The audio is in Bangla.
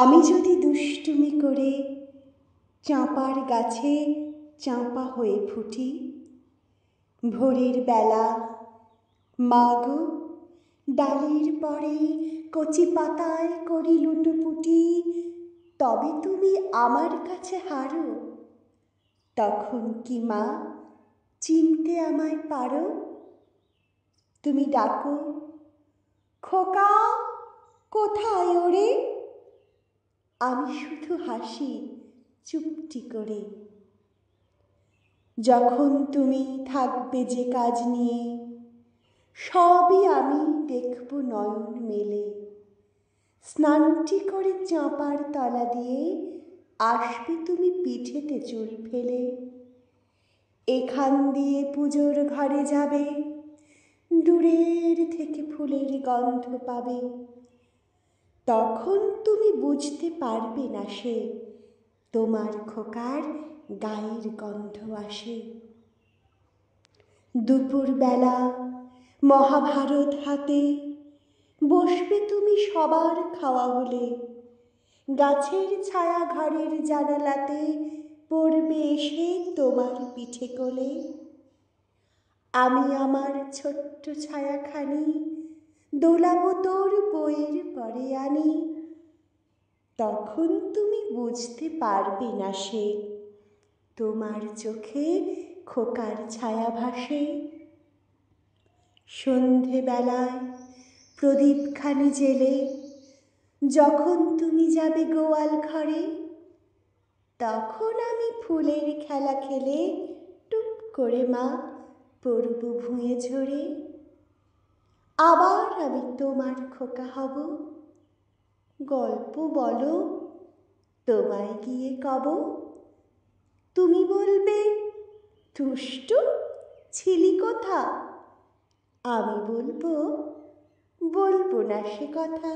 আমি যদি দুষ্টুমি করে চাঁপার গাছে চাঁপা হয়ে ফুটি, ভোরের বেলা মা গো ডালের পরে কচি পাতায় করি লুটোপুটি, তবে তুমি আমার কাছে হারো, তখন কি মা চিনতে আমায় পারো? তুমি ডাকো, খোকা কোথায় ওরে? আমি শুধু হাসি চুপটি করে। যখন তুমি থাকবে যে কাজ নিয়ে, সবই আমি দেখব নয়ন মেলে। স্নানটি করে চাঁপার তলা দিয়ে আসবে তুমি পিঠেতে চুল ফেলে। এখান দিয়ে পুজোর ঘরে যাবে, দূরের থেকে ফুলের গন্ধ পাবে। তখন তুমি বুঝতে পারবে না সে তোমার খোকার গায়ের গন্ধ আসে। দুপুরবেলা মহাভারত হাতে বসবে তুমি সবার খাওয়া হলে। গাছের ছায়া ঘরের জানালাতে পড়বে এসে তোমার পিঠে কোলে। আমি আমার ছোট্ট ছায়াখানি দোলাবো তোর বইয়ের পরে আনি। তখন তুমি বুঝতে পারবে না সে তোমার চোখে খোকার ছায়া ভাসে। সন্ধেবেলায় প্রদীপখানি জেলে যখন তুমি যাবে গোয়াল ঘরে, তখন আমি ফুলের খেলা খেলে টুপ করে মা পড়ব ভুঁয়ে ঝরে। আবার আমি তোমার খোকা হব, গল্প বলো তোমায় গিয়ে কব। তুমি বলবে দুষ্টু ছিলি কোথা? আমি বলবো না সে কথা।